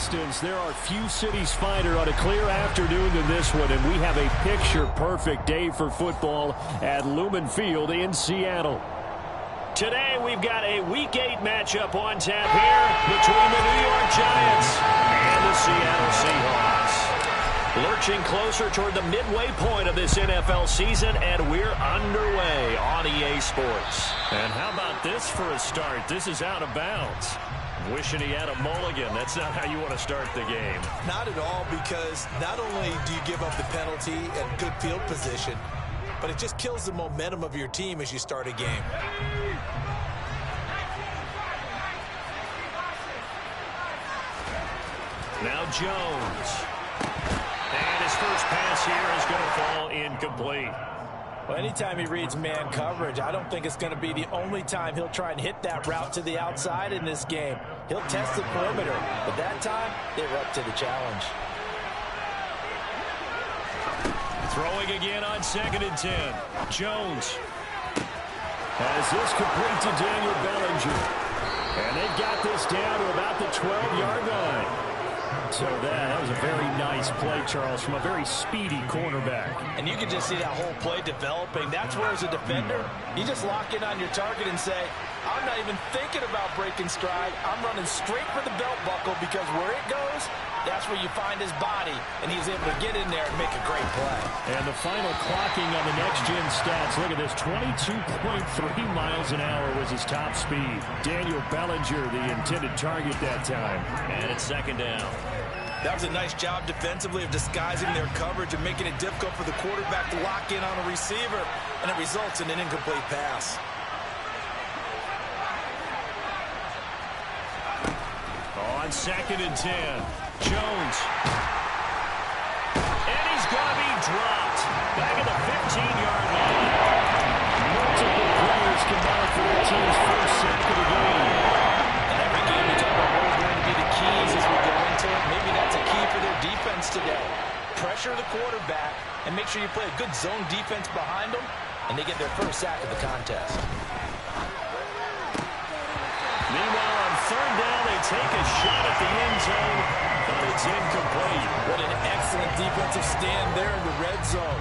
distance, there are few cities finer on a clear afternoon than this one, and we have a picture-perfect day for football at Lumen Field in Seattle. Today, we've got a Week 8 matchup on tap here between the New York Giants and the Seattle Seahawks. Lurching closer toward the midway point of this NFL season, and we're underway on EA Sports. And how about this for a start? This is out of bounds. Wishing he had a mulligan. That's not how you want to start the game. Not at all, because not only do you give up the penalty and good field position, but it just kills the momentum of your team as you start a game. Now Jones. And his first pass here is going to fall incomplete. Well, anytime he reads man coverage, I don't think it's going to be the only time he'll try and hit that route to the outside in this game. He'll test the perimeter, but that time, they were up to the challenge. Throwing again on 2nd and 10. Jones has this complete to Daniel Bellinger. And they've got this down to about the 12-yard line. So that was a very nice play, Charles, from a very speedy cornerback. And you can just see that whole play developing. That's where, as a defender, you just lock in on your target and say, I'm not even thinking about breaking stride. I'm running straight for the belt buckle, because where it goes, that's where you find his body, and he's able to get in there and make a great play. And the final clocking on the next-gen stats, look at this, 22.3 miles an hour was his top speed. Daniel Bellinger, the intended target that time. And it's 2nd down. That was a nice job defensively of disguising their coverage and making it difficult for the quarterback to lock in on a receiver, and it results in an incomplete pass. On 2nd and 10, Jones. And he's going to be dropped. Back at the 15-yard line. Multiple players combined for their team's first sack of the game. And every game we talk about what are going to be the keys as we go into it. Maybe that's a key for their defense today. Pressure the quarterback and make sure you play a good zone defense behind them, and they get their first sack of the contest. Meanwhile, on 3rd down, they take a shot at the end zone, but it's incomplete. What an excellent defensive stand there in the red zone.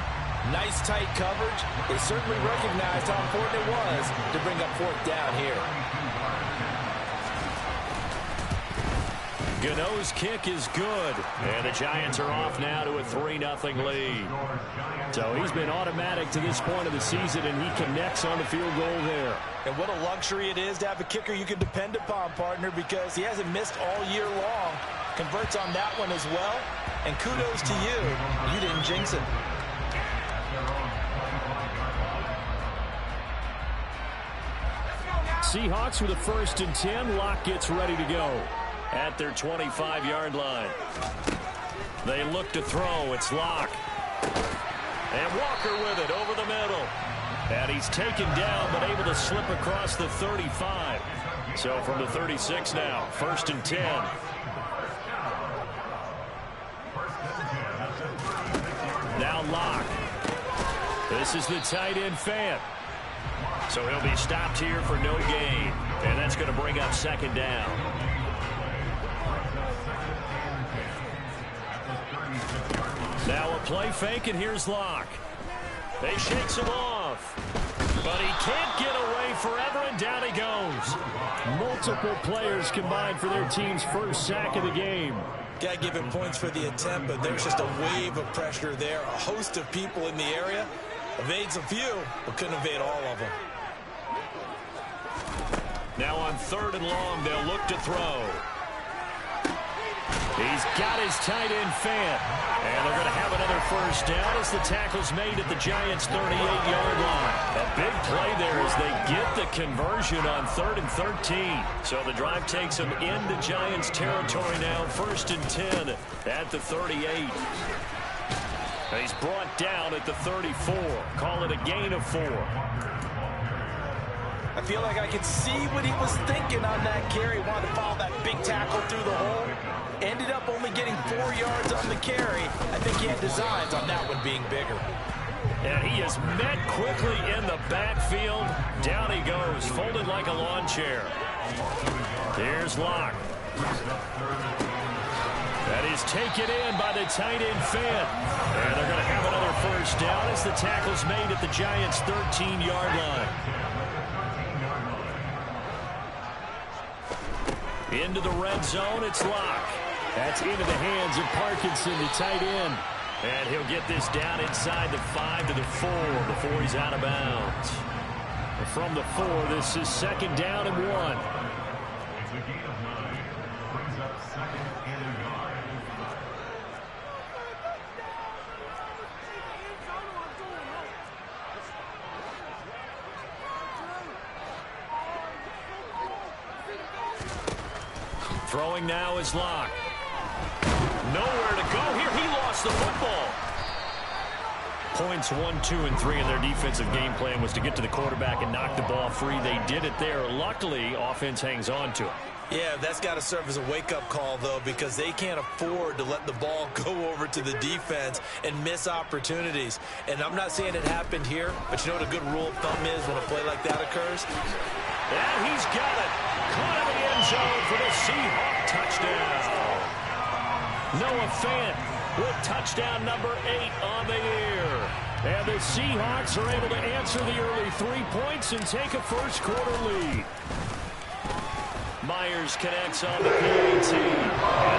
Nice tight coverage. They certainly recognized how important it was to bring up 4th down here. Gano's kick is good, and the Giants are off now to a 3-0 lead. So he's been automatic to this point of the season, and he connects on the field goal there. And what a luxury it is to have a kicker you can depend upon, partner, because he hasn't missed all year long. Converts on that one as well, and kudos to you. You didn't jinx it. Seahawks with a 1st and 10. Locke gets ready to go at their 25-yard line. They look to throw. It's Locke. And Walker with it over the middle. And he's taken down, but able to slip across the 35. So from the 36 now, 1st and 10. Now Locke. This is the tight end Fant. So he'll be stopped here for no gain. And that's going to bring up 2nd down. Now a play fake, and here's Locke. They shakes him off. But he can't get away forever, and down he goes. Multiple players combined for their team's first sack of the game. Got to give him points for the attempt, but there's just a wave of pressure there. A host of people in the area. Evades a few, but couldn't evade all of them. Now on 3rd and long, they'll look to throw. He's got his tight end Fant. And they're going to have another 1st down as the tackle's made at the Giants' 38-yard line. A big play there as they get the conversion on 3rd and 13. So the drive takes them into Giants territory now. 1st and 10 at the 38. And he's brought down at the 34. Call it a gain of 4. I feel like I could see what he was thinking on that carry. Wanted to follow that big tackle through the hole. Ended up only getting 4 yards on the carry. I think he had designs on that one being bigger. And he is met quickly in the backfield. Down he goes, folded like a lawn chair. Here's Locke. That is taken in by the tight end Fant. And they're going to have another first down as the tackle's made at the Giants' 13-yard line. Into the red zone, it's Locke. That's into the hands of Parkinson, the tight end. And he'll get this down inside the 5 to the 4 before he's out of bounds. From the 4, this is 2nd down and 1. Throwing now is Locke. Nowhere to go here. He lost the football. Points 1, 2, and 3 in their defensive game plan was to get to the quarterback and knock the ball free. They did it there. Luckily, offense hangs on to it. Yeah, that's got to serve as a wake-up call, though, because they can't afford to let the ball go over to the defense and miss opportunities. And I'm not saying it happened here, but you know what a good rule of thumb is when a play like that occurs? And he's got it. Caught in the end zone for the Seahawk touchdown. Noah Fant with touchdown number 8 on the year. And the Seahawks are able to answer the early 3 points and take a first-quarter lead. Myers connects on the PAT, and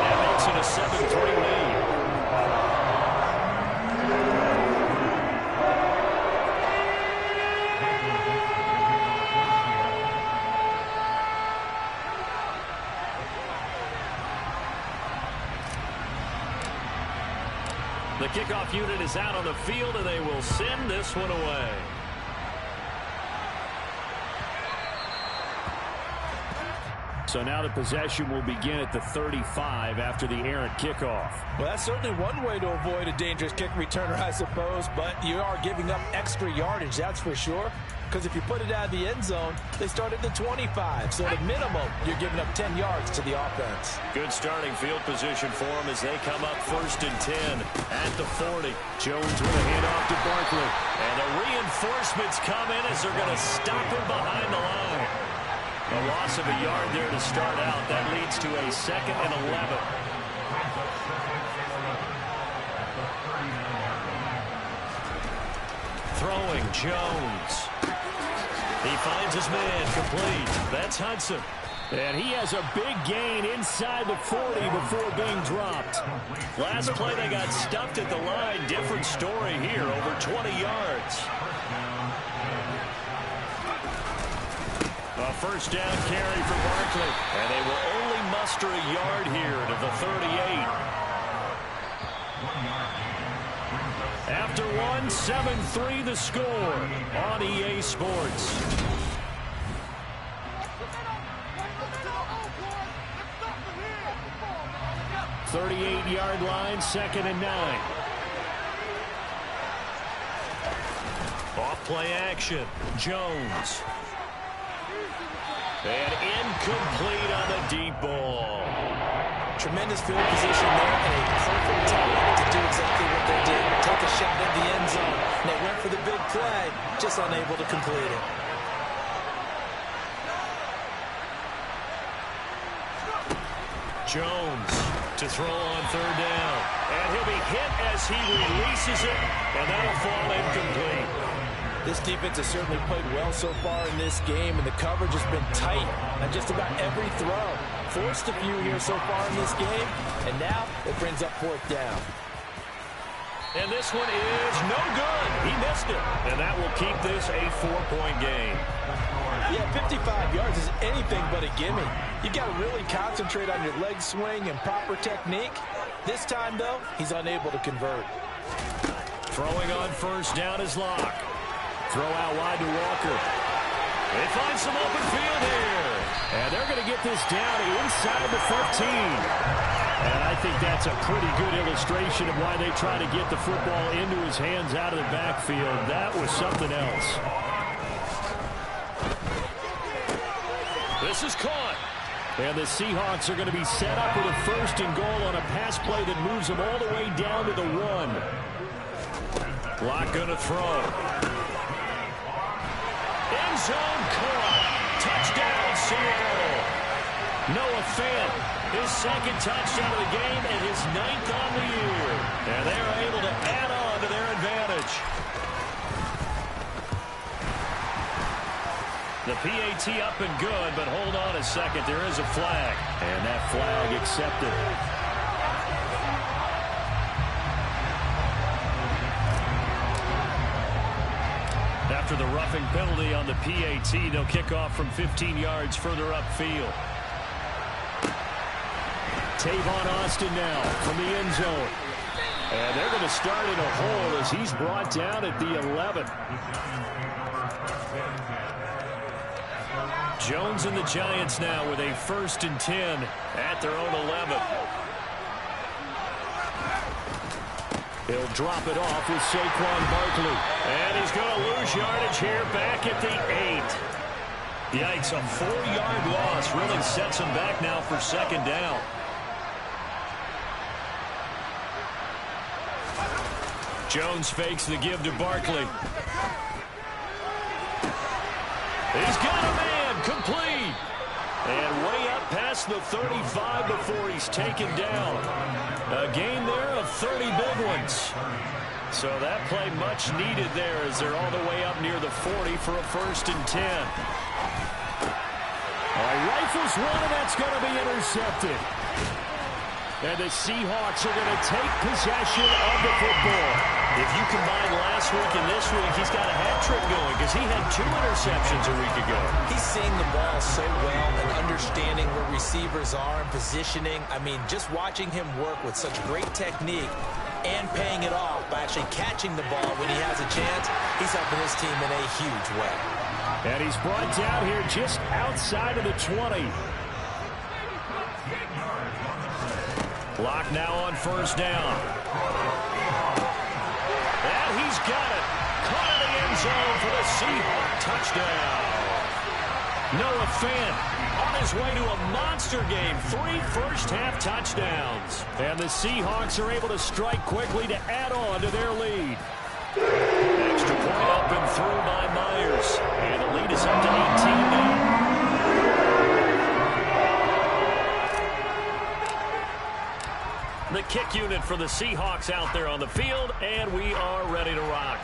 that makes it a 7-3 lead. The kickoff unit is out on the field, and they will send this one away. So now the possession will begin at the 35 after the errant kickoff. Well, that's certainly one way to avoid a dangerous kick returner, I suppose, but you are giving up extra yardage, that's for sure. Because if you put it out of the end zone, they start at the 25. So at minimum, you're giving up 10 yards to the offense. Good starting field position for them as they come up 1st and 10 at the 40. Jones with a handoff to Barkley. And the reinforcements come in as they're going to stop him behind the line. A loss of a yard there to start out. That leads to a 2nd and 11. Throwing, Jones. He finds his man, complete. That's Hudson. And he has a big gain inside the 40 before being dropped. Last play, they got stuffed at the line. Different story here, over 20 yards. A first down carry for Barkley. And they will only muster a yard here to the 38. After one, 7-3 the score on EA Sports. "38-yard line, 2nd and 9. Off play action. Jones. And incomplete on the deep ball. Tremendous field position there and a perfect time to do exactly what they did. Take a shot at the end zone. And they went for the big play, just unable to complete it. Jones to throw on 3rd down. And he'll be hit as he releases it, and that'll fall incomplete. This defense has certainly played well so far in this game, and the coverage has been tight on just about every throw. Forced a few here so far in this game, and now it brings up 4th down. And this one is no good. He missed it. And that will keep this a 4-point game. Yeah, 55 yards is anything but a gimme. You got to really concentrate on your leg swing and proper technique. This time, though, he's unable to convert. Throwing on 1st down is Locke. Throw out wide to Walker. They find some open field here. And they're going to get this down inside the 15. And I think that's a pretty good illustration of why they try to get the football into his hands out of the backfield. That was something else. This is caught. And the Seahawks are going to be set up with a 1st and goal on a pass play that moves them all the way down to the 1. Locke going to throw. End zone caught. Touchdown, Seattle. Noah Fant, his second touchdown of the game and his 9th on the year. And they're able to add on to their advantage. The PAT up and good, but hold on a second. There is a flag. And that flag accepted. After the roughing penalty on the PAT, they'll kick off from 15 yards further upfield. Tavon Austin now from the end zone. And they're going to start in a hole as he's brought down at the 11. Jones and the Giants now with a 1st and 10 at their own 11. He'll drop it off with Saquon Barkley. And he's going to lose yardage here back at the 8. Yikes, a 4-yard loss really sets him back now for 2nd down. Jones fakes the give to Barkley. He's got a man, complete. And way up past the 35 before he's taken down. A gain there of 30 big ones. So that play much needed there as they're all the way up near the 40 for a 1st and 10. All right, rifles one, and that's going to be intercepted. And the Seahawks are going to take possession of the football. If you combine last week and this week, he's got a hat trick going because he had 2 interceptions a week ago. He's seeing the ball so well and understanding where receivers are and positioning. I mean, just watching him work with such great technique and paying it off by actually catching the ball when he has a chance, he's helping his team in a huge way. And he's brought down here just outside of the 20. Clock now on 1st down. And he's got it. Caught in the end zone for the Seahawks touchdown. Noah Fant on his way to a monster game. 3 first-half touchdowns. And the Seahawks are able to strike quickly to add on to their lead. Extra point up and through by Myers. And the lead is up to 18 now. The kick unit for the Seahawks out there on the field, and we are ready to rock.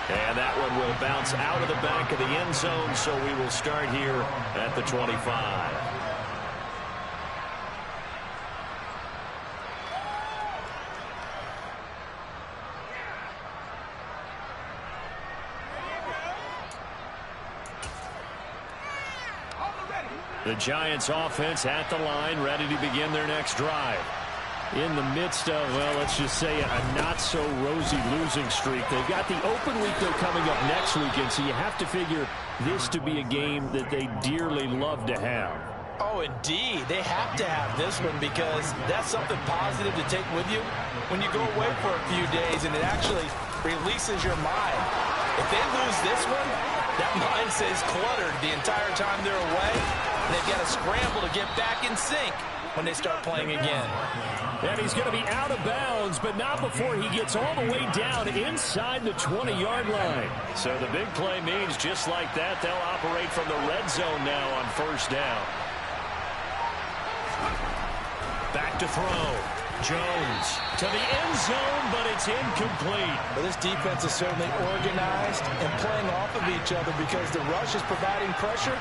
And that one will bounce out of the back of the end zone, so we will start here at the 25. The Giants offense at the line, ready to begin their next drive. In the midst of, well, let's just say a not-so-rosy losing streak. They've got the open week they're coming up next weekend, so you have to figure this to be a game that they dearly love to have. Oh, indeed. They have to have this one because that's something positive to take with you when you go away for a few days, and it actually releases your mind. If they lose this one, that mind stays cluttered the entire time they're away. They've got to scramble to get back in sync when they start playing again. And he's going to be out of bounds, but not before he gets all the way down inside the 20-yard line. So the big play means just like that, they'll operate from the red zone now on 1st down. Back to throw. Jones to the end zone, but it's incomplete. Well, this defense is certainly organized and playing off of each other because the rush is providing pressure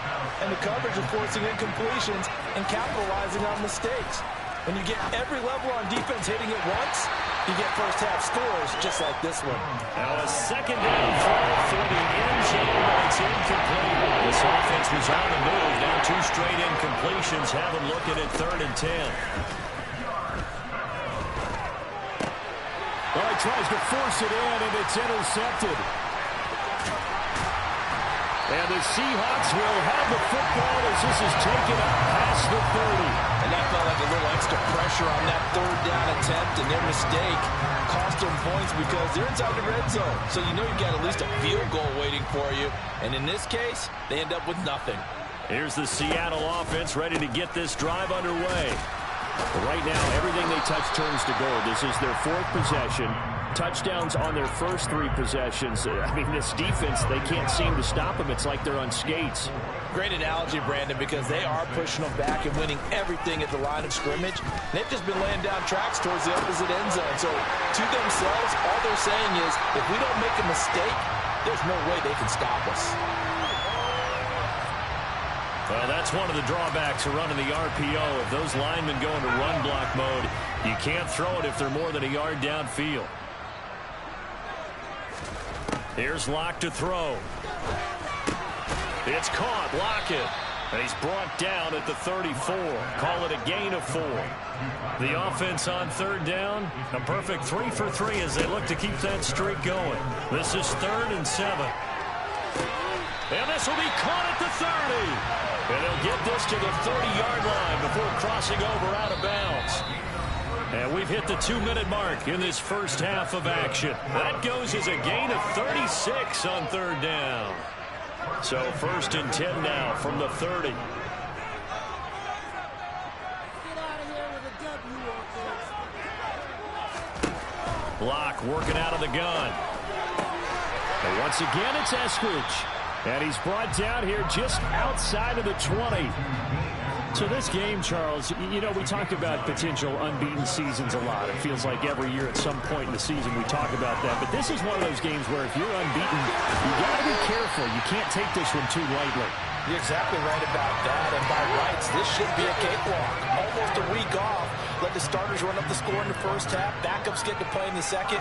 and the coverage is forcing incompletions and capitalizing on mistakes. When you get every level on defense hitting it once, you get first-half scores just like this one. Now a 2nd down throw for the end zone, but it's incomplete. This offense was on the move. Now 2 straight incompletions have them looking at 3rd and 10. Well, he tries to force it in, and it's intercepted. And the Seahawks will have the football as this is taken up past the 30. And that felt like a little extra pressure on that 3rd down attempt, and their mistake cost them points because they're inside the red zone. So you know you've got at least a field goal waiting for you. And in this case, they end up with nothing. Here's the Seattle offense ready to get this drive underway. Right now, everything they touch turns to gold. This is their 4th possession. touchdowns on their first 3 possessions. I mean, this defense, they can't seem to stop them. It's like they're on skates. Great analogy, Brandon, because they are pushing them back and winning everything at the line of scrimmage. They've just been laying down tracks towards the opposite end zone. So to themselves, all they're saying is, if we don't make a mistake, there's no way they can stop us. Well, that's one of the drawbacks of running the RPO. If those linemen go into run block mode, you can't throw it if they're more than a yard downfield. Here's Locke to throw. It's caught. Lockett. And he's brought down at the 34. Call it a gain of 4. The offense on 3rd down. A perfect 3 for 3 as they look to keep that streak going. This is 3rd and 7. And this will be caught at the 30. And they'll get this to the 30-yard line before crossing over out of bounds. And we've hit the 2-minute mark in this first half of action. That goes as a gain of 36 on 3rd down. So 1st and 10 now from the 30. Locke working out of the gun. And once again, it's Eskridge. And he's brought down here just outside of the 20. So this game, Charles, you know, we talk about potential unbeaten seasons a lot. It feels like every year at some point in the season we talk about that. But this is one of those games where if you're unbeaten, you got to be careful. You can't take this one too lightly. You're exactly right about that. And by rights, this should be a cakewalk. Almost a week off. Let the starters run up the score in the first half. Backups get to play in the second.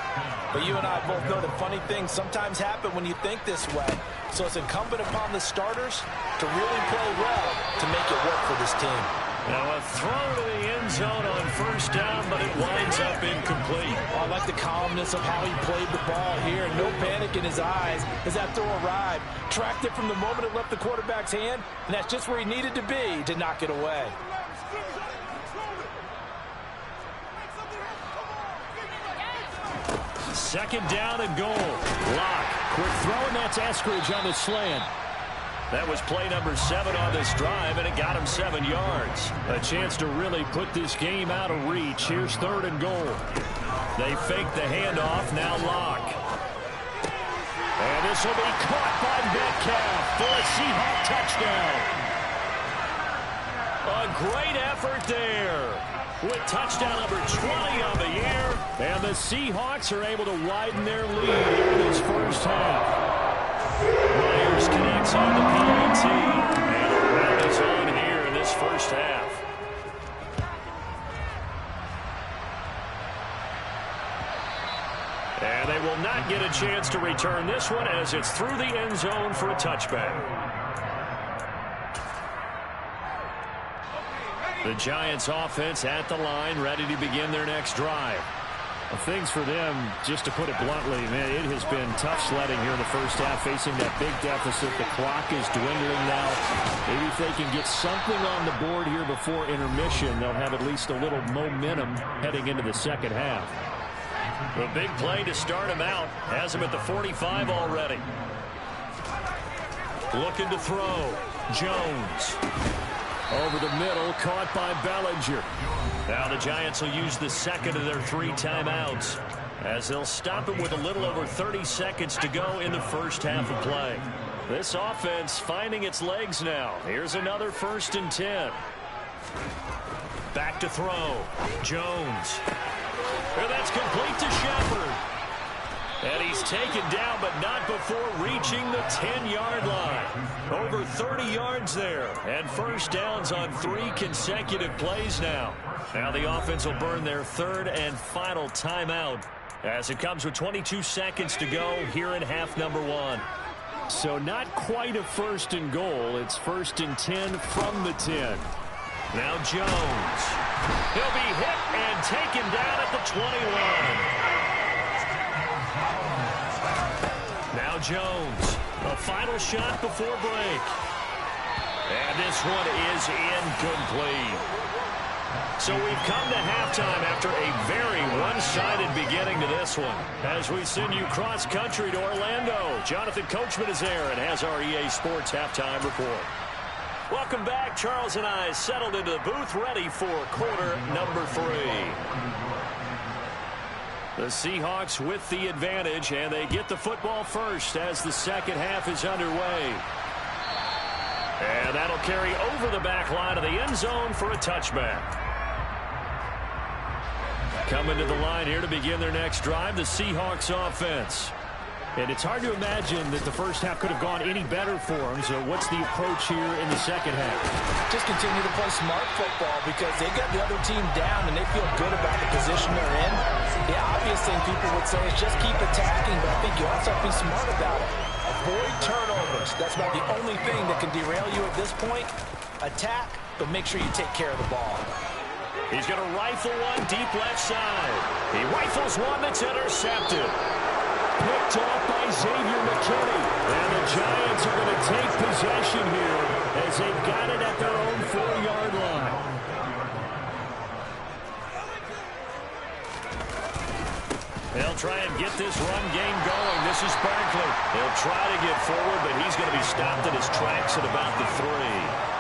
But you and I both know the funny things sometimes happen when you think this way. So it's incumbent upon the starters to really play well to make it work for this team. Now a throw to the end zone on 1st down, but it winds up incomplete. I like the calmness of how he played the ball here. No panic in his eyes as that throw arrived. Tracked it from the moment it left the quarterback's hand, and that's just where he needed to be to knock it away. Second down and goal. Locke, quick throw, and that's Eskridge on the slant. That was play number 7 on this drive, and it got him 7 yards. A chance to really put this game out of reach. Here's 3rd and goal. They fake the handoff. Now Locke. And this will be caught by Metcalf for a Seahawk touchdown. A great effort there. With touchdown number 20 on the year. And the Seahawks are able to widen their lead in this first half. Myers connects on the PAT. And a round is on here in this first half. And they will not get a chance to return this one as it's through the end zone for a touchback. The Giants offense at the line, ready to begin their next drive. Well, things for them, just to put it bluntly, man, it has been tough sledding here in the first half, facing that big deficit. The clock is dwindling now. Maybe if they can get something on the board here before intermission, they'll have at least a little momentum heading into the second half. The big play to start him out. Has him at the 45 already. Looking to throw. Jones. Over the middle, caught by Bellinger. Now the Giants will use the second of their 3 timeouts as they'll stop it with a little over 30 seconds to go in the first half of play. This offense finding its legs now. Here's another 1st and 10. Back to throw. Jones. And that's complete to Shepard. And he's taken down, but not before reaching the 10-yard line. Over 30 yards there. And first downs on 3 consecutive plays now. Now the offense will burn their 3rd and final timeout as it comes with 22 seconds to go here in half number 1. So not quite a 1st and goal. It's 1st and 10 from the 10. Now Jones. He'll be hit and taken down at the 21. Now Jones, a final shot before break. And this one is incomplete. So we've come to halftime after a very one-sided beginning to this one. As we send you cross-country to Orlando, Jonathan Coachman is there and has our EA Sports halftime report. Welcome back. Charles and I settled into the booth ready for quarter number 3. The Seahawks with the advantage, and they get the football first as the second half is underway. And that'll carry over the back line of the end zone for a touchback. Coming to the line here to begin their next drive, the Seahawks offense. And it's hard to imagine that the first half could have gone any better for them. So what's the approach here in the second half? Just continue to play smart football because they got the other team down and they feel good about the position they're in. The obvious thing people would say is just keep attacking, but I think you also have to be smart about it. Avoid turnovers. That's about the only thing that can derail you at this point. Attack, but make sure you take care of the ball. He's going to rifle one deep left side. He rifles one that's intercepted. Picked off by Xavier McKinney. And the Giants are going to take possession here as they've got it at their own 4-yard line. They'll try and get this run game going. This is Barkley. He'll try to get forward, but he's going to be stopped in his tracks at about the 3.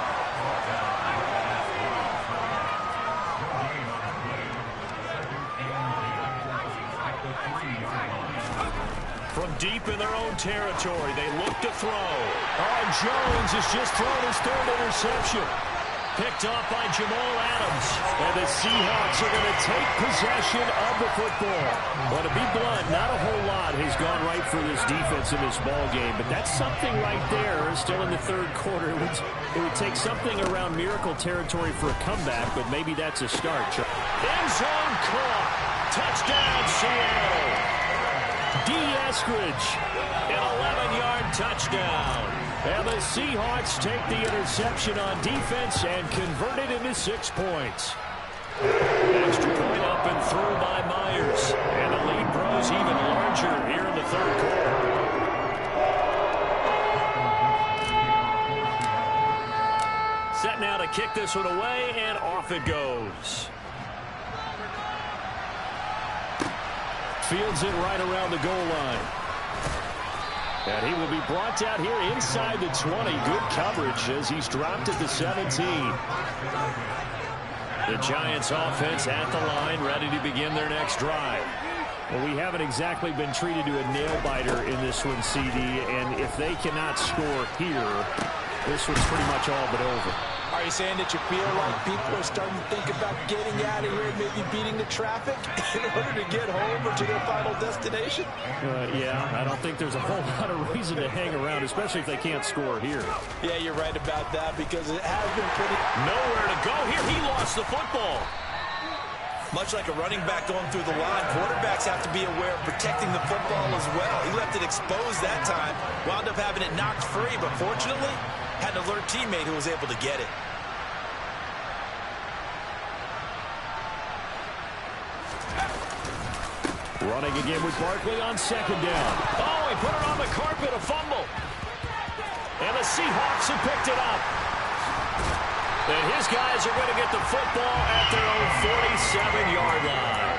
From deep in their own territory, they look to throw. Oh, Jones has just thrown his third interception. Picked off by Jamal Adams. And the Seahawks are going to take possession of the football. Well, to be blunt, not a whole lot has gone right for this defense in this ball game, but that's something right there. Still in the third quarter. It would take something around miracle territory for a comeback, but maybe that's a start. End zone caught. Touchdown, Seattle. D. Eskridge, an 11-yard touchdown. And the Seahawks take the interception on defense and convert it into 6 points. Extra point up and through by Myers. And the lead grows even larger here in the third quarter. Set now to kick this one away, and off it goes. Fields it right around the goal line. And he will be brought down here inside the 20. Good coverage as he's dropped at the 17. The Giants offense at the line, ready to begin their next drive. Well, we haven't exactly been treated to a nail-biter in this one, CD. And if they cannot score here, this one's pretty much all but over. Are you saying that you feel like people are starting to think about getting out of here and maybe beating the traffic in order to get home or to their final destination? Yeah, I don't think there's a whole lot of reason to hang around, especially if they can't score here. Yeah, you're right about that because it has been pretty... Nowhere to go here. He lost the football. Much like a running back going through the line, quarterbacks have to be aware of protecting the football as well. He left it exposed that time, wound up having it knocked free, but fortunately, had an alert teammate who was able to get it. Running again with Barkley on second down. Oh, he put it on the carpet, a fumble. And the Seahawks have picked it up. And his guys are going to get the football at their own 47-yard line.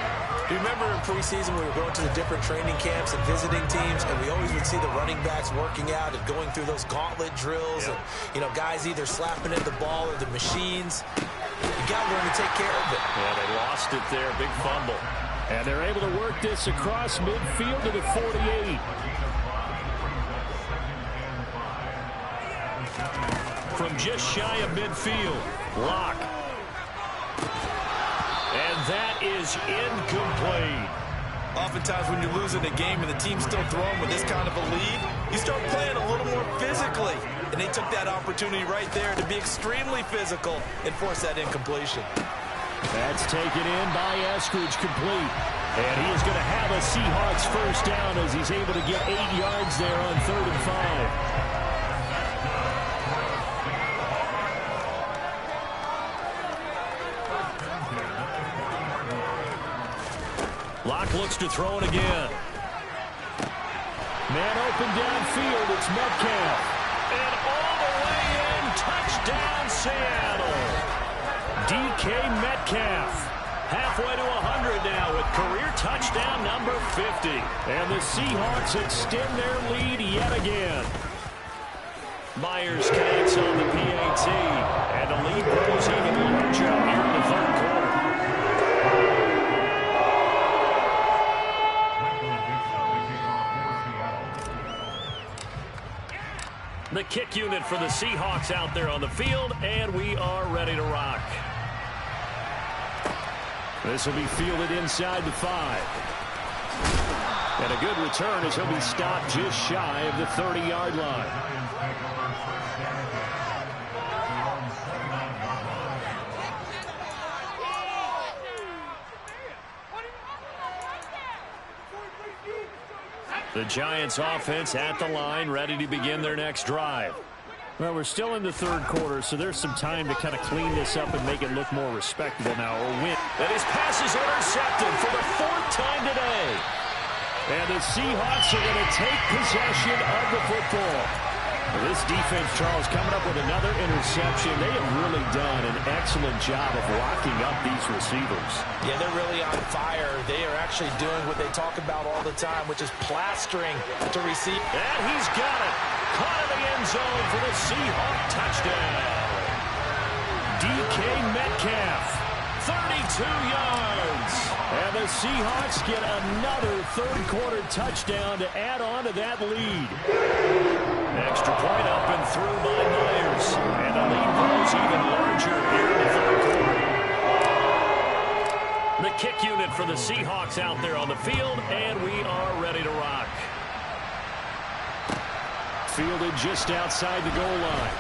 Do you remember in preseason we were going to the different training camps and visiting teams, and we always would see the running backs working out and going through those gauntlet drills, and, you know, guys either slapping at the ball or the machines. You got to learn to take care of it. Yeah, they lost it there. Big fumble. And they're able to work this across midfield to the 48. From just shy of midfield, Locke. And that is incomplete. Oftentimes when you're losing a game and the team's still throwing with this kind of a lead, you start playing a little more physically. And they took that opportunity right there to be extremely physical and force that incompletion. That's taken in by Eskridge, complete. And he is going to have a Seahawks first down as he's able to get 8 yards there on 3rd and 5. Locke looks to throw it again. Man open downfield, it's Metcalf. And all the way in, touchdown Seattle. DK Metcalf. Halfway to 100 now with career touchdown number 50. And the Seahawks extend their lead yet again. Myers connects on the PAT. And the lead grows even larger here in the third quarter. The kick unit for the Seahawks out there on the field, and we are ready to rock. This will be fielded inside the 5. And a good return as he'll be stopped just shy of the 30-yard line. The Giants offense at the line, ready to begin their next drive. Well, we're still in the third quarter, so there's some time to kind of clean this up and make it look more respectable now, or win. And his pass is intercepted for the 4th time today. And the Seahawks are going to take possession of the football. This defense, Charles, coming up with another interception. They have really done an excellent job of locking up these receivers. Yeah, they're really on fire. They are actually doing what they talk about all the time, which is plastering to receive. And he's got it. Caught in the end zone for the Seahawk touchdown. DK Metcalf, 32 yards. And the Seahawks get another third-quarter touchdown to add on to that lead. Extra point up and through by Myers. And the lead grows even larger here in the third quarter. The kick unit for the Seahawks out there on the field, and we are ready to rock. Fielded just outside the goal line.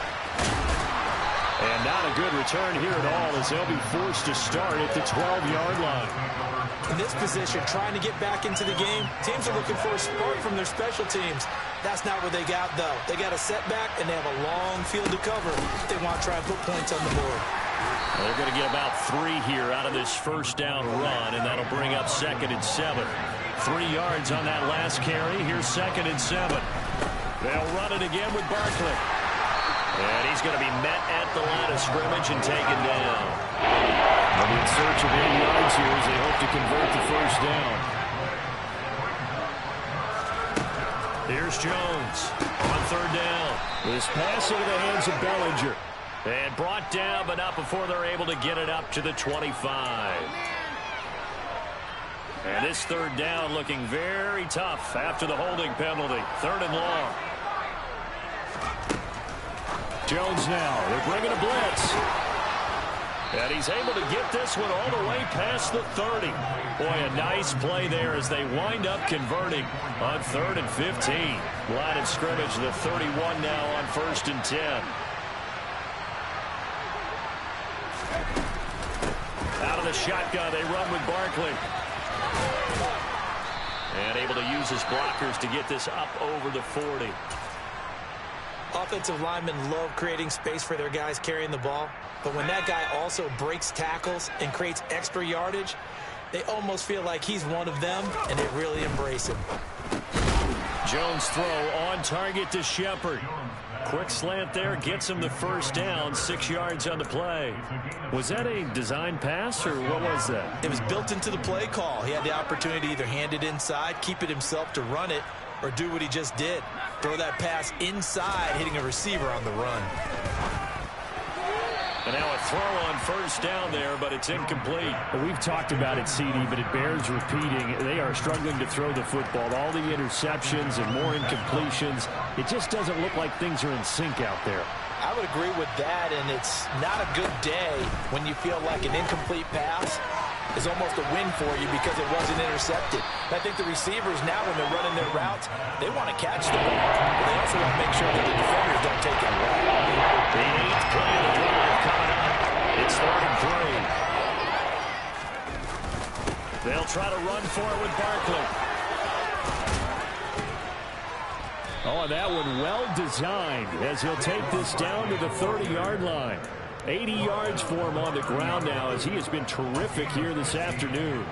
And not a good return here at all as they'll be forced to start at the 12-yard line. In this position, trying to get back into the game, teams are looking for a spark from their special teams. That's not what they got, though. They got a setback, and they have a long field to cover if they want to try and put points on the board. Well, they're going to get about 3 here out of this first down run, and that'll bring up 2nd and 7. 3 yards on that last carry. Here's 2nd and 7. They'll run it again with Barkley. And he's going to be met at the line of scrimmage and taken down. They'll be in search of 8 yards here as they hope to convert the first down. Here's Jones on 3rd down. This pass into the hands of Bellinger. And brought down, but not before they're able to get it up to the 25. And this 3rd down looking very tough after the holding penalty. 3rd and long. Jones now. They're bringing a blitz. And he's able to get this one all the way past the 30. Boy, a nice play there as they wind up converting on 3rd and 15. Line of scrimmage, the 31 now on 1st and 10. Out of the shotgun, they run with Barkley. And able to use his blockers to get this up over the 40. Offensive linemen love creating space for their guys carrying the ball. But when that guy also breaks tackles and creates extra yardage, they almost feel like he's one of them, and they really embrace him. Jones throw on target to Shepard. Quick slant there, gets him the first down, 6 yards on the play. Was that a design pass, or what was that? It was built into the play call. He had the opportunity to either hand it inside, keep it himself to run it, or do what he just did. Throw that pass inside, hitting a receiver on the run. And now a throw on first down there, but it's incomplete. Well, we've talked about it, CD, but it bears repeating. They are struggling to throw the football. All the interceptions and more incompletions. It just doesn't look like things are in sync out there. I would agree with that, and it's not a good day when you feel like an incomplete pass is almost a win for you because it wasn't intercepted. I think the receivers now, when they're running their routes, they want to catch the ball, but they also want to make sure that the defenders don't take it away. The 8th play of the drive coming up. It's 3rd and 3. They'll try to run for it with Barkley. Oh, and that one well designed as he'll take this down to the 30-yard line. 80 yards for him on the ground now as he has been terrific here this afternoon.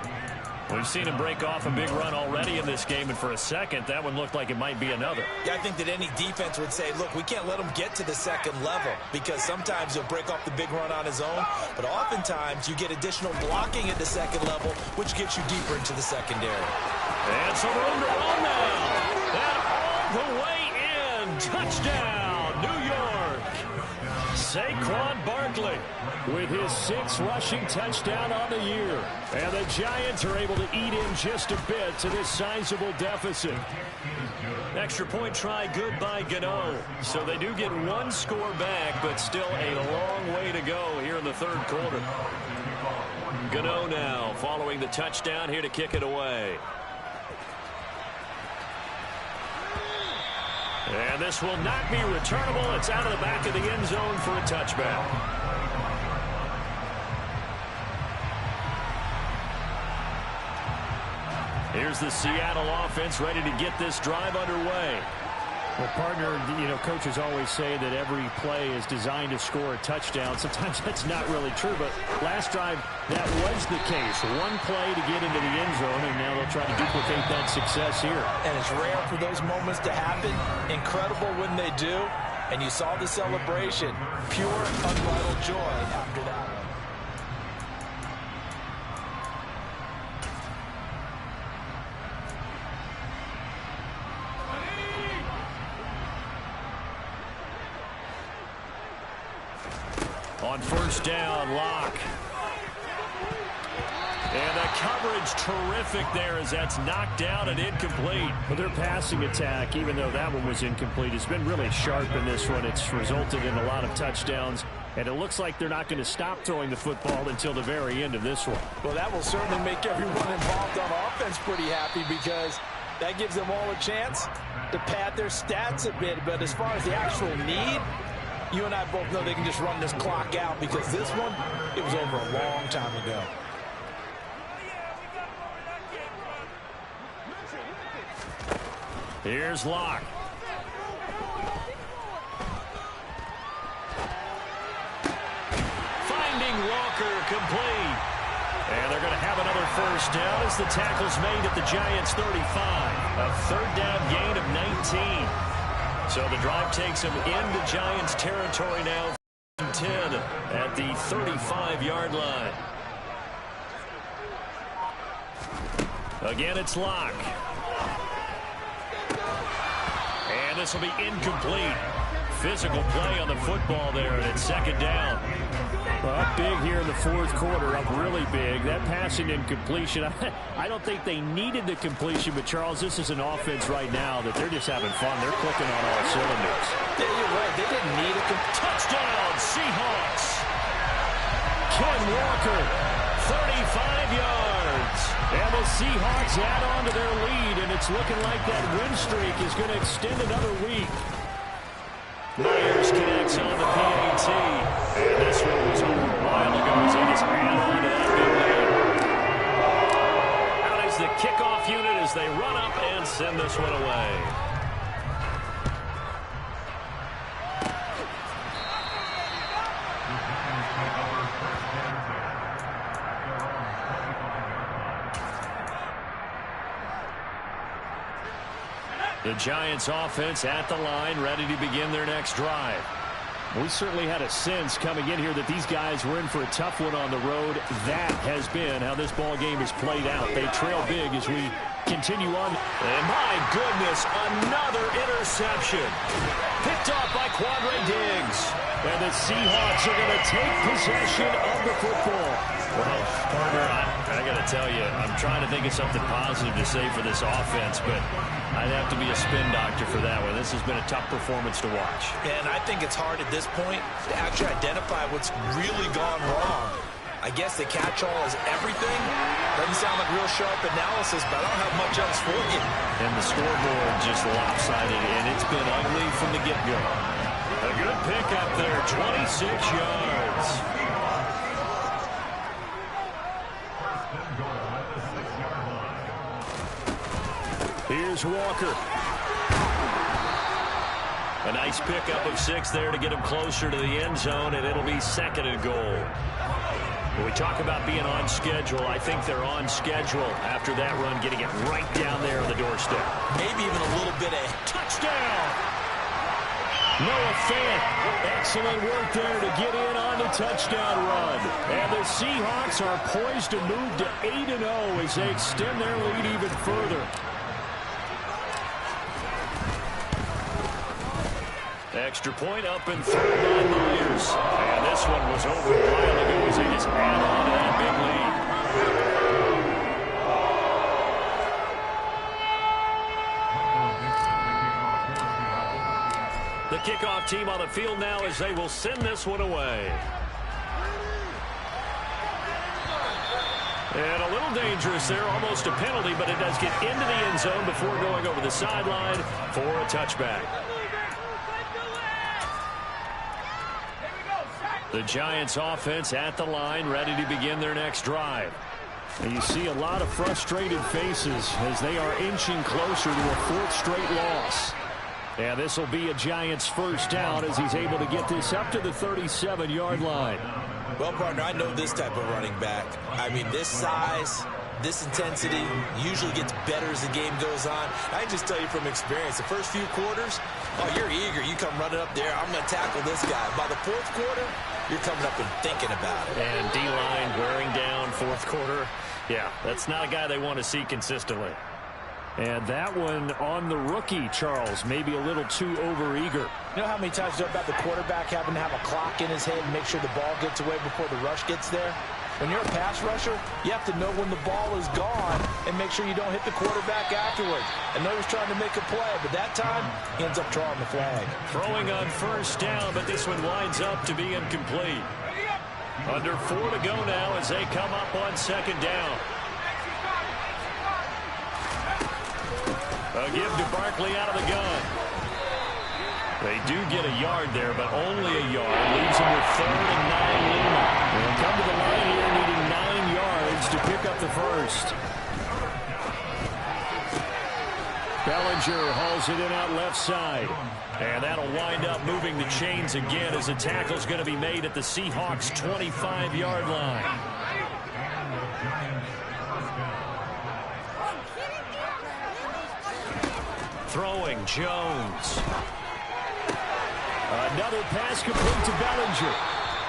We've seen him break off a big run already in this game, and for a second, that one looked like it might be another. Yeah, I think that any defense would say, look, we can't let him get to the second level because sometimes he'll break off the big run on his own, but oftentimes you get additional blocking at the second level, which gets you deeper into the secondary. And some room to run now. And all the way in. Touchdown, New York. Saquon Barkley with his 6th rushing touchdown on the year. And the Giants are able to eat in just a bit to this sizable deficit. Extra point try good by Gano. So they do get 1 score back, but still a long way to go here in the 3rd quarter. Gano now following the touchdown here to kick it away. And this will not be returnable. It's out of the back of the end zone for a touchback. Here's the Seattle offense ready to get this drive underway. Well, partner, coaches always say that every play is designed to score a touchdown. Sometimes that's not really true, but last drive, that was the case. 1 play to get into the end zone, and now they'll try to duplicate that success here. And it's rare for those moments to happen. Incredible when they do. And you saw the celebration. Pure, unbridled joy after that. On 1st down, Locke. And the coverage terrific there as that's knocked down and incomplete. Well, their passing attack, even though that one was incomplete, has been really sharp in this one. It's resulted in a lot of touchdowns, and it looks like they're not going to stop throwing the football until the very end of this one. Well, that will certainly make everyone involved on offense pretty happy because that gives them all a chance to pad their stats a bit. But as far as the actual need, you and I both know they can just run this clock out because this one, it was over a long time ago. Here's Locke. Finding Walker complete. And they're going to have another 1st down as the tackle's made at the Giants' 35. A 3rd down gain of 19. So the drive takes them into Giants territory now. 10 at the 35-yard line. Again, it's Locke. And this will be incomplete. Physical play on the football there, and it's 2nd down. Well, up big here in the 4th quarter, up really big. That passing incompletion, I don't think they needed the completion, but Charles, this is an offense right now that they're just having fun. They're clicking on all cylinders. Yeah, you're right. They didn't need a touchdown, Seahawks. Ken Walker, 35 yards. And the Seahawks add on to their lead, and it's looking like that win streak is going to extend another week. Myers connects on the PAT. And this one was over a while ago as they just ran on to that big lead. Out is the kickoff unit as they run up and send this one away. The Giants offense at the line, ready to begin their next drive. We certainly had a sense coming in here that these guys were in for a tough one on the road. That has been how this ball game has played out. They trail big as we continue on. And my goodness, another interception. Picked off by Quandre Diggs. And the Seahawks are going to take possession of the football. Well, partner, I got to tell you, I'm trying to think of something positive to say for this offense, but I'd have to be a spin doctor for that one. This has been a tough performance to watch. And I think it's hard at this point to actually identify what's really gone wrong. I guess the catch-all is everything. Doesn't sound like real sharp analysis, but I don't have much else for you. And the scoreboard just lopsided, and it's been ugly from the get-go. A good pickup there, 26 yards. Here's Walker. A nice pickup of 6 there to get him closer to the end zone, and it'll be 2nd and goal. When we talk about being on schedule, I think they're on schedule after that run, getting it right down there on the doorstep. Maybe even a little bit of touchdown. Noah Fant, excellent work there to get in on the touchdown run. And the Seahawks are poised to move to 8-0 as they extend their lead even further. Extra point up and through by Myers. And this one was over a while ago as they just add on to that big lead. The kickoff team on the field now as they will send this one away. And a little dangerous there, almost a penalty, but it does get into the end zone before going over the sideline for a touchback. The Giants offense at the line, ready to begin their next drive. And you see a lot of frustrated faces as they are inching closer to a fourth straight loss. And this will be a Giants first down as he's able to get this up to the 37-yard line. Well, partner, I know this type of running back. I mean, this size, this intensity usually gets better as the game goes on. I can just tell you from experience, the first few quarters, oh, you're eager. You come running up there, I'm going to tackle this guy. By the fourth quarter, you're coming up and thinking about it. And D-line wearing down fourth quarter. Yeah, that's not a guy they want to see consistently. And that one on the rookie, Charles, maybe a little too overeager. You know how many times you know about the quarterback having to have a clock in his head and make sure the ball gets away before the rush gets there? When you're a pass rusher, you have to know when the ball is gone and make sure you don't hit the quarterback afterwards. I know he's trying to make a play, but that time he ends up drawing the flag. Throwing on first down, but this one winds up to be incomplete. Under 4 to go now as they come up on second down. A give to Barkley out of the gun. They do get a yard there, but only a yard. Leaves them with 3rd and 9 Lima. They'll come to the line here needing 9 yards to pick up the first. Bellinger hauls it in out left side. And that'll wind up moving the chains again as the tackle's going to be made at the Seahawks' 25-yard line. Throwing, Jones. Another pass complete to Bellinger.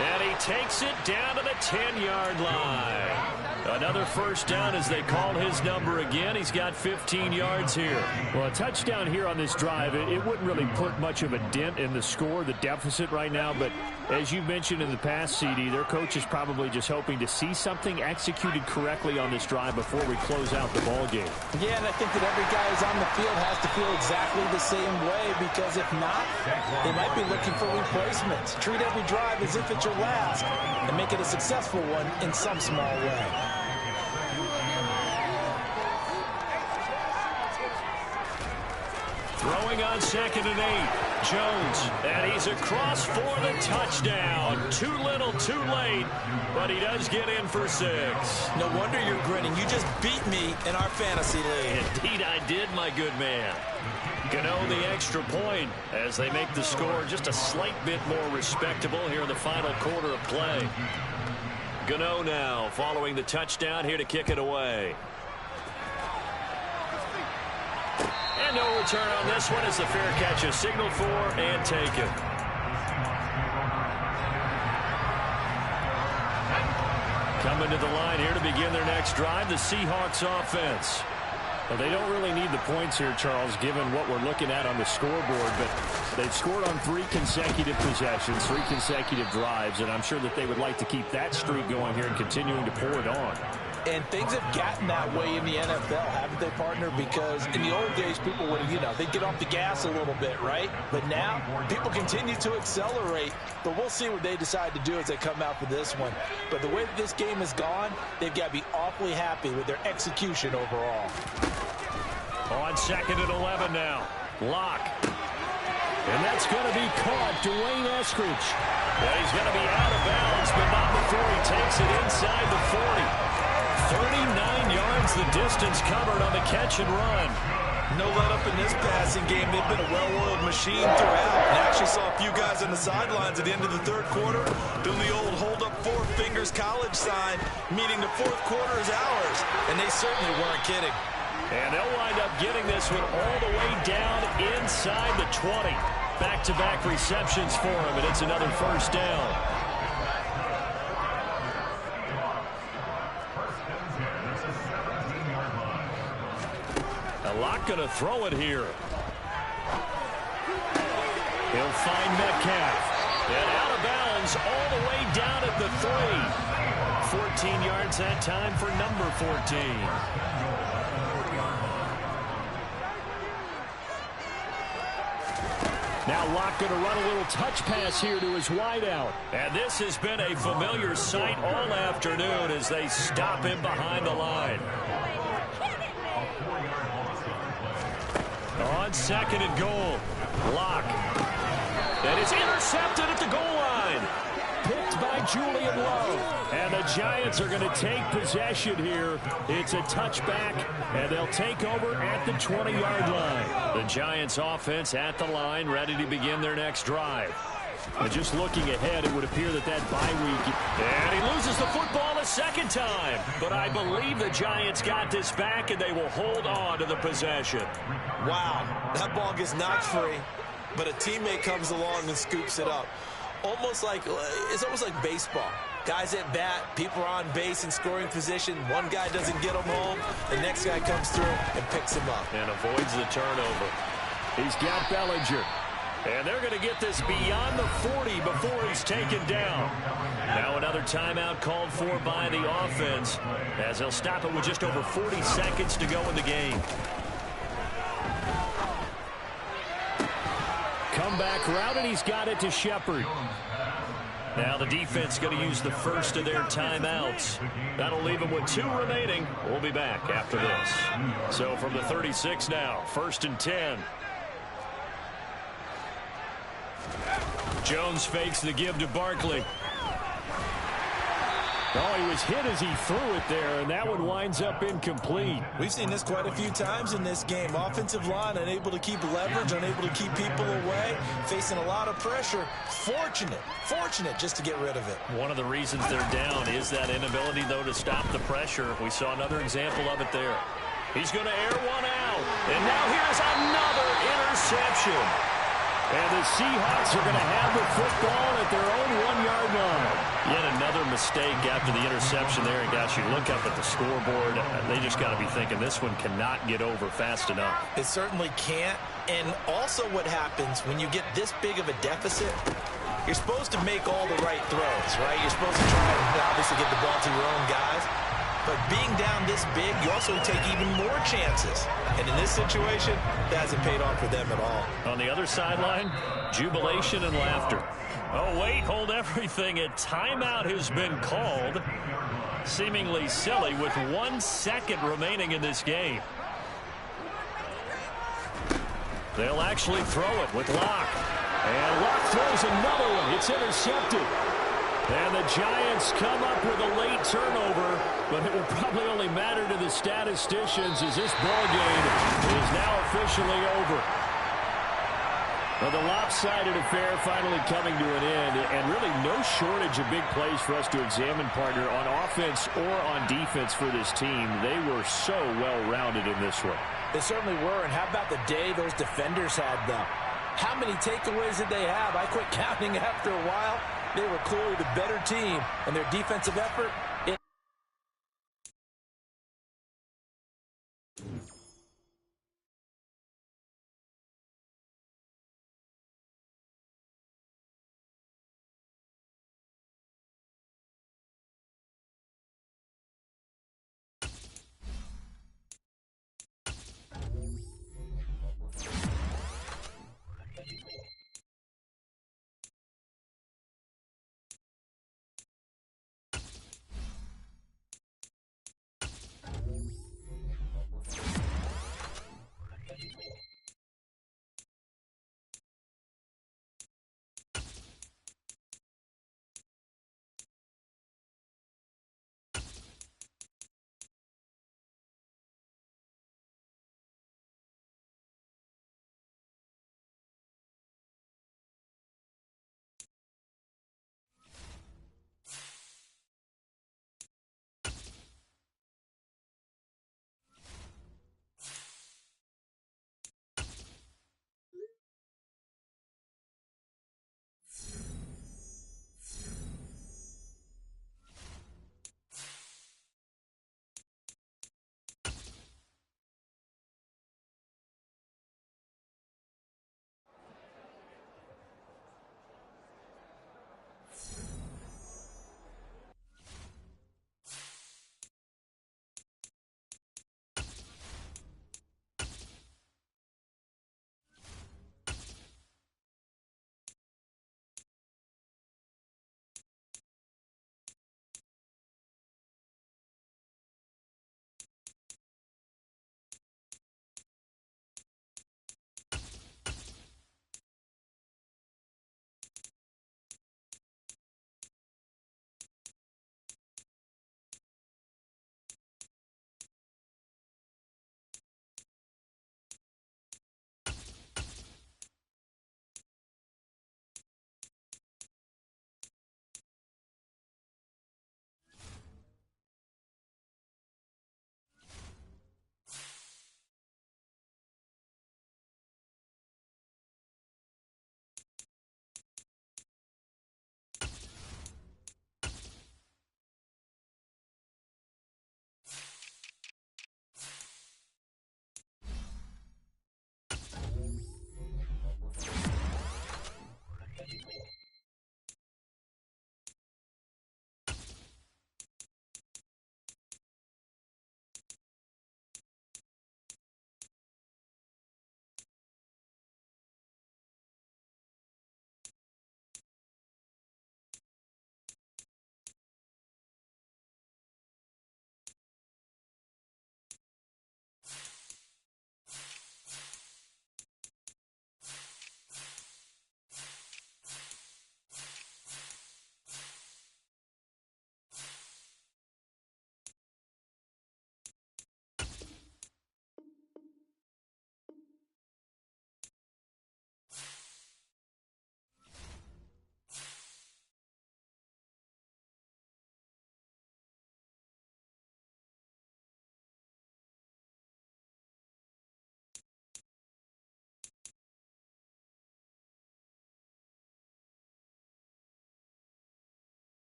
And he takes it down to the 10-yard line. Another first down as they call his number again. He's got 15 yards here. Well, a touchdown here on this drive, it wouldn't really put much of a dent in the score, the deficit right now. But as you mentioned in the past, CD, their coach is probably just hoping to see something executed correctly on this drive before we close out the ball game. Yeah, and I think that every guy who's on the field has to feel exactly the same way, because if not, they might be looking for replacements. Treat every drive as if it's your last and make it a successful one in some small way. Throwing on 2nd and 8. Jones, and he's across for the touchdown. Too little, too late, but he does get in for 6. No wonder you're grinning. You just beat me in our fantasy league. Indeed I did, my good man. Gano the extra point as they make the score just a slight bit more respectable here in the final quarter of play. Gano now following the touchdown here to kick it away. And no return on this one as the fair catch is signaled for and taken. Coming to the line here to begin their next drive, the Seahawks offense. Well, they don't really need the points here, Charles, given what we're looking at on the scoreboard, but they've scored on 3 consecutive possessions, 3 consecutive drives, and I'm sure that they would like to keep that streak going here and continuing to pour it on. And things have gotten that way in the NFL, haven't they, partner? Because in the old days, people would, they'd get off the gas a little bit, right? But now, people continue to accelerate. But we'll see what they decide to do as they come out for this one. But the way that this game has gone, they've got to be awfully happy with their execution overall. On 2nd and 11 now. Lock. And that's going to be caught. Dwayne Eskridge. And he's going to be out of bounds, but not before he takes it inside the 40. 39 yards the distance covered on the catch and run. No let up in this passing game. They've been a well-oiled machine throughout. And I actually saw a few guys on the sidelines at the end of the 3rd quarter doing the old hold up 4 fingers college sign, meaning the 4th quarter is ours. And they certainly weren't kidding. And they'll wind up getting this one all the way down inside the 20. Back-to-back receptions for him, and it's another first down. Locke going to throw it here. He'll find Metcalf. And out of bounds all the way down at the 3. 14 yards that time for number 14. Now Locke going to run a little touch pass here to his wideout. And this has been a familiar sight all afternoon as they stop him behind the line. On 2nd and goal, Locke. And it's intercepted at the goal line. Picked by Julian Love. And the Giants are going to take possession here. It's a touchback, and they'll take over at the 20-yard line. The Giants offense at the line, ready to begin their next drive. And just looking ahead, it would appear that bye week. And he loses the football a second time. But I believe the Giants got this back, and they will hold on to the possession. Wow, that ball gets knocked free, but a teammate comes along and scoops it up. It's almost like baseball. Guys at bat, people are on base in scoring position. One guy doesn't get him home. The next guy comes through and picks him up. And avoids the turnover. He's got Bellinger. And they're going to get this beyond the 40 before he's taken down. Now another timeout called for by the offense as they'll stop it with just over 40 seconds to go in the game. Comeback route, and he's got it to Shepard. Now the defense going to use the first of their timeouts. That'll leave them with 2 remaining. We'll be back after this. So from the 36 now, 1st and 10. Jones fakes the give to Barkley. Oh, he was hit as he threw it there, and that one winds up incomplete. We've seen this quite a few times in this game. Offensive line unable to keep leverage, unable to keep people away, facing a lot of pressure. Fortunate just to get rid of it. One of the reasons they're down is that inability, though, to stop the pressure. We saw another example of it there. He's going to air one out, and now here's another interception. And the Seahawks are going to have the football at their own 1-yard line. Yet another mistake after the interception there. And gosh, you look up at the scoreboard, they just got to be thinking this one cannot get over fast enough. It certainly can't. And also what happens when you get this big of a deficit, you're supposed to make all the right throws, right? You're supposed to try and obviously get the ball to your own guys. But being down this big, you also take even more chances. And in this situation, that hasn't paid off for them at all. On the other sideline, jubilation and laughter. Oh, wait, hold everything. A timeout has been called. Seemingly silly with 1 second remaining in this game. They'll actually throw it with Locke. And Locke throws another one. It's intercepted. And the Giants come up with a late turnover, but it will probably only matter to the statisticians as this ball game is now officially over. Well, the lopsided affair finally coming to an end, and really no shortage of big plays for us to examine, partner, on offense or on defense for this team. They were so well-rounded in this one. They certainly were, and how about the day those defenders had, though? How many takeaways did they have? I quit counting after a while. They were clearly the better team, and their defensive effort